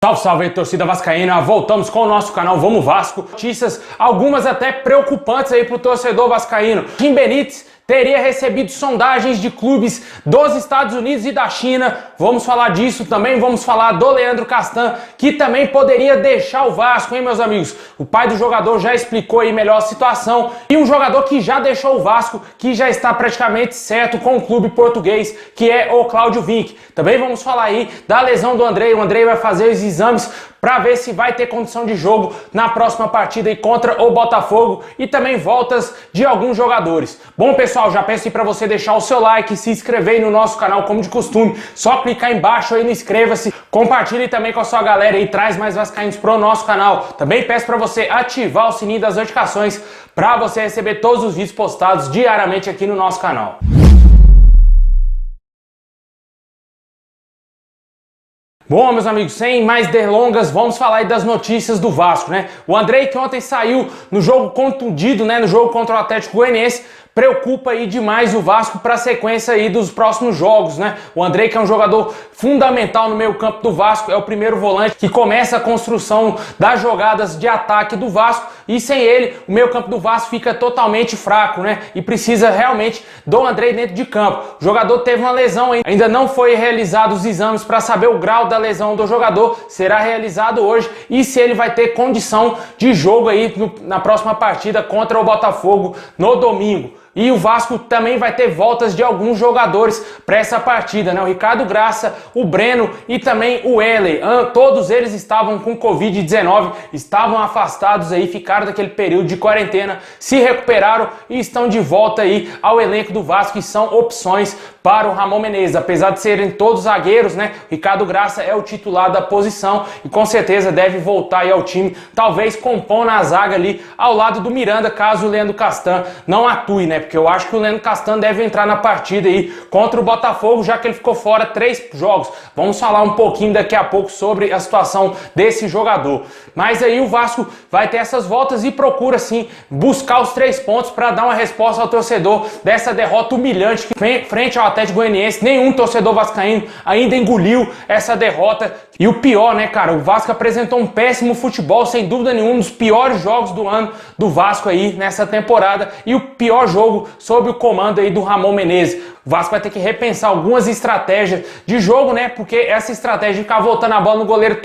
Salve, salve aí, torcida vascaína, voltamos com o nosso canal Vamos Vasco. Notícias, algumas até preocupantes aí pro torcedor vascaíno. Tim Benítez teria recebido sondagens de clubes dos Estados Unidos e da China. Vamos falar disso também, vamos falar do Leandro Castan, que também poderia deixar o Vasco, hein, meus amigos? O pai do jogador já explicou aí melhor a situação. E um jogador que já deixou o Vasco, que já está praticamente certo com o clube português, que é o Cláudio Vinck. Também vamos falar aí da lesão do Andrei. O Andrei vai fazer os exames para ver se vai ter condição de jogo na próxima partida aí contra o Botafogo, e também voltas de alguns jogadores. Bom, pessoal, já peço aí para você deixar o seu like, se inscrever aí no nosso canal como de costume, só clicar embaixo aí no inscreva-se, compartilhe também com a sua galera e traz mais vascaínos pro nosso canal. Também peço para você ativar o sininho das notificações para você receber todos os vídeos postados diariamente aqui no nosso canal. Bom, meus amigos, sem mais delongas, vamos falar aí das notícias do Vasco, né? O Andrei, que ontem saiu no jogo contundido, né, no jogo contra o Atlético Goianiense, preocupa aí demais o Vasco para a sequência aí dos próximos jogos, né? O Andrei, que é um jogador fundamental no meio-campo do Vasco, é o primeiro volante que começa a construção das jogadas de ataque do Vasco, e sem ele, o meio-campo do Vasco fica totalmente fraco, né? E precisa realmente do Andrei dentro de campo. O jogador teve uma lesão, ainda não foi realizado os exames para saber o grau da lesão do jogador, será realizado hoje, e se ele vai ter condição de jogo aí na próxima partida contra o Botafogo no domingo. E o Vasco também vai ter voltas de alguns jogadores para essa partida, né? O Ricardo Graça, o Breno e também o Weller. Todos eles estavam com Covid-19, estavam afastados aí, ficaram daquele período de quarentena, se recuperaram e estão de volta aí ao elenco do Vasco, e são opções para o Ramon Menezes. Apesar de serem todos zagueiros, né? O Ricardo Graça é o titular da posição e com certeza deve voltar aí ao time, talvez compondo a zaga ali ao lado do Miranda, caso o Leandro Castan não atue, né? Porque eu acho que o Leandro Castan deve entrar na partida aí contra o Botafogo, já que ele ficou fora 3 jogos. Vamos falar um pouquinho daqui a pouco sobre a situação desse jogador. Mas aí o Vasco vai ter essas voltas e procura sim buscar os 3 pontos para dar uma resposta ao torcedor dessa derrota humilhante que frente ao Atlético Goianiense. Nenhum torcedor vascaíno ainda engoliu essa derrota. E o pior, né, cara, o Vasco apresentou um péssimo futebol, sem dúvida nenhuma, um dos piores jogos do ano do Vasco aí nessa temporada, e o pior jogo sob o comando aí do Ramon Menezes. O Vasco vai ter que repensar algumas estratégias de jogo, né? Porque essa estratégia de ficar voltando a bola no goleiro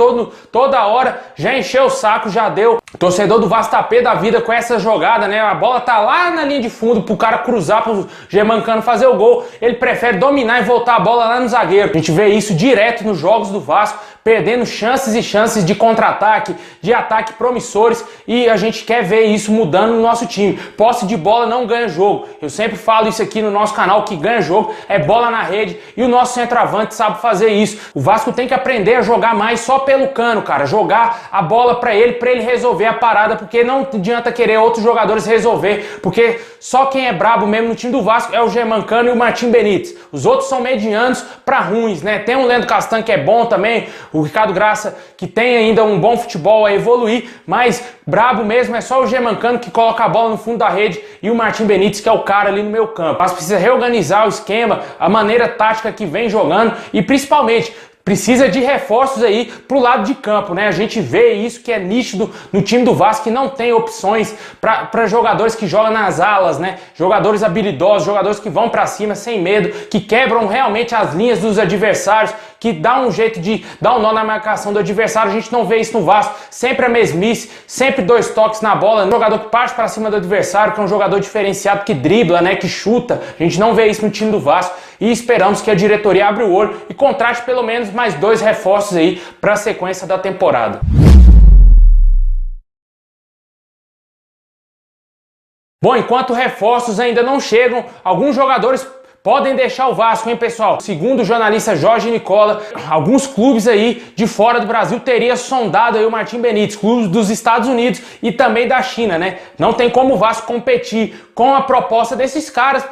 toda hora já encheu o saco, já deu. O torcedor do Vasco tá pé da vida com essa jogada, né? A bola tá lá na linha de fundo pro cara cruzar, pro Germancano fazer o gol. Ele prefere dominar e voltar a bola lá no zagueiro. A gente vê isso direto nos jogos do Vasco, perdendo chances e chances de contra-ataque, de ataque promissores, e a gente quer ver isso mudando no nosso time. Posse de bola não ganha jogo. Eu sempre falo isso aqui no nosso canal, que ganha jogo é bola na rede, e o nosso centroavante sabe fazer isso. O Vasco tem que aprender a jogar mais só pelo cano, cara. Jogar a bola para ele resolver a parada, porque não adianta querer outros jogadores resolver, porque só quem é brabo mesmo no time do Vasco é o Germancano e o Martim Benítez. Os outros são medianos para ruins, né? Tem o Leandro Castan, que é bom também, o Ricardo Graça, que tem ainda um bom futebol a evoluir, mas brabo mesmo é só o Germancano, que coloca a bola no fundo da rede, e o Martim Benítez, que é o cara ali no meio campo. Mas precisa reorganizar o esquema, a maneira tática que vem jogando, e principalmente precisa de reforços aí pro lado de campo, né? A gente vê isso que é nítido no time do Vasco, que não tem opções para jogadores que jogam nas alas, né? Jogadores habilidosos, jogadores que vão para cima sem medo, que quebram realmente as linhas dos adversários, que dá um jeito de dar um nó na marcação do adversário. A gente não vê isso no Vasco, sempre a mesmice, sempre 2 toques na bola, um jogador que parte para cima do adversário, que é um jogador diferenciado, que dribla, né, que chuta. A gente não vê isso no time do Vasco, e esperamos que a diretoria abra o olho e contrate pelo menos mais 2 reforços aí para a sequência da temporada. Bom, enquanto reforços ainda não chegam, alguns jogadores podem deixar o Vasco, hein, pessoal? Segundo o jornalista Jorge Nicola, alguns clubes aí de fora do Brasil teriam sondado aí o Martim Benítez, clubes dos Estados Unidos e também da China, né? Não tem como o Vasco competir com a proposta desses caras.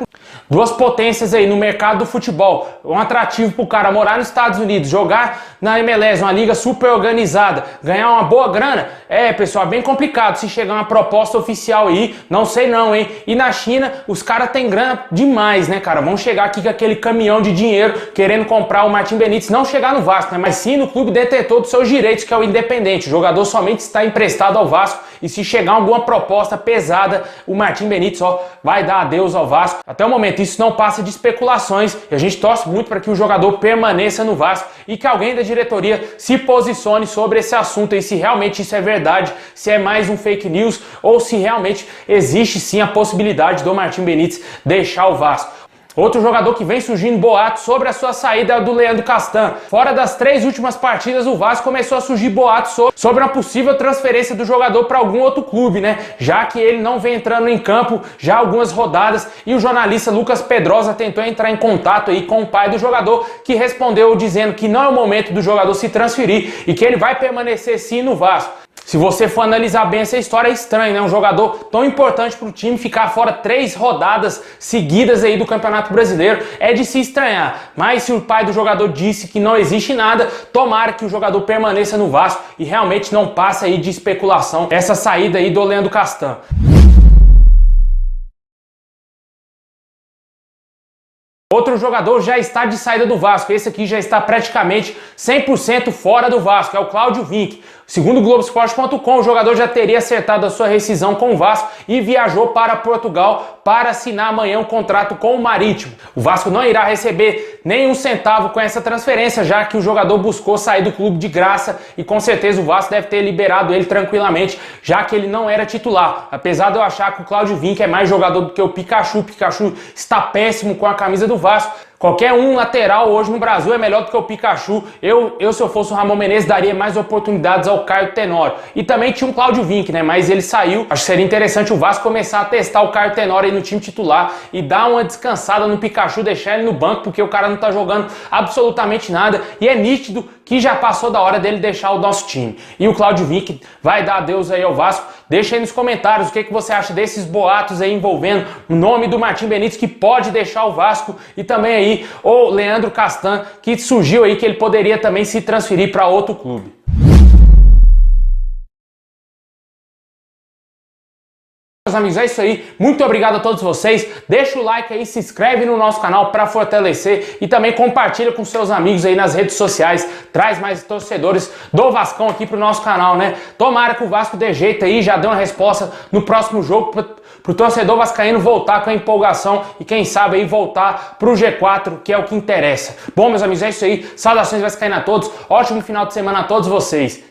2 potências aí no mercado do futebol, um atrativo pro cara morar nos Estados Unidos, jogar na MLS, uma liga super organizada, ganhar uma boa grana. É, pessoal, é bem complicado se chegar uma proposta oficial aí, não sei não, hein? E na China, os caras têm grana demais, né, cara? Vão chegar aqui com aquele caminhão de dinheiro querendo comprar o Martim Benítez, não chegar no Vasco, né? Mas sim no clube detentor dos seus direitos, que é o Independente. O jogador somente está emprestado ao Vasco e se chegar alguma proposta pesada, o Martim Benítez vai dar adeus ao Vasco. Até o momento isso não passa de especulações e a gente torce muito para que o jogador permaneça no Vasco e que alguém da diretoria se posicione sobre esse assunto e se realmente isso é verdade, se é mais um fake news ou se realmente existe sim a possibilidade do Martim Benítez deixar o Vasco. Outro jogador que vem surgindo boatos sobre a sua saída é o do Leandro Castan. Fora das 3 últimas partidas, o Vasco começou a surgir boatos sobre uma possível transferência do jogador para algum outro clube, né? Já que ele não vem entrando em campo já há algumas rodadas e o jornalista Lucas Pedrosa tentou entrar em contato aí com o pai do jogador, que respondeu dizendo que não é o momento do jogador se transferir e que ele vai permanecer sim no Vasco. Se você for analisar bem essa história, é estranho, né? Um jogador tão importante para o time ficar fora 3 rodadas seguidas aí do Campeonato Brasileiro. É de se estranhar. Mas se o pai do jogador disse que não existe nada, tomara que o jogador permaneça no Vasco e realmente não passe aí de especulação essa saída aí do Leandro Castan. Outro jogador já está de saída do Vasco, esse aqui já está praticamente 100% fora do Vasco, é o Cláudio Vinck. Segundo o Globoesporte.com, o jogador já teria acertado a sua rescisão com o Vasco e viajou para Portugal para assinar amanhã um contrato com o Marítimo. O Vasco não irá receber nenhum centavo com essa transferência, já que o jogador buscou sair do clube de graça e com certeza o Vasco deve ter liberado ele tranquilamente, já que ele não era titular. Apesar de eu achar que o Cláudio Vinck é mais jogador do que o Pikachu está péssimo com a camisa do Vasco. Qualquer um lateral hoje no Brasil é melhor do que o Pikachu. Eu se eu fosse o Ramon Menezes, daria mais oportunidades ao Caio Tenório. E também tinha um Cláudio Vinck, né? Mas ele saiu. Acho que seria interessante o Vasco começar a testar o Caio Tenório aí no time titular e dar uma descansada no Pikachu, deixar ele no banco, porque o cara não tá jogando absolutamente nada. E é nítido que já passou da hora dele deixar o nosso time. E o Cláudio Vinck vai dar adeus aí ao Vasco. Deixa aí nos comentários o que você acha desses boatos aí envolvendo o nome do Martim Benítez, que pode deixar o Vasco, e também aí o Leandro Castan, que surgiu aí que ele poderia também se transferir para outro clube. Meus amigos, é isso aí. Muito obrigado a todos vocês. Deixa o like aí, se inscreve no nosso canal para fortalecer e também compartilha com seus amigos aí nas redes sociais. Traz mais torcedores do Vascão aqui pro nosso canal, né? Tomara que o Vasco dê jeito aí, já dê uma resposta no próximo jogo pro torcedor vascaíno voltar com a empolgação e quem sabe aí voltar pro G4, que é o que interessa. Bom, meus amigos, é isso aí. Saudações vascaínas a todos. Ótimo final de semana a todos vocês.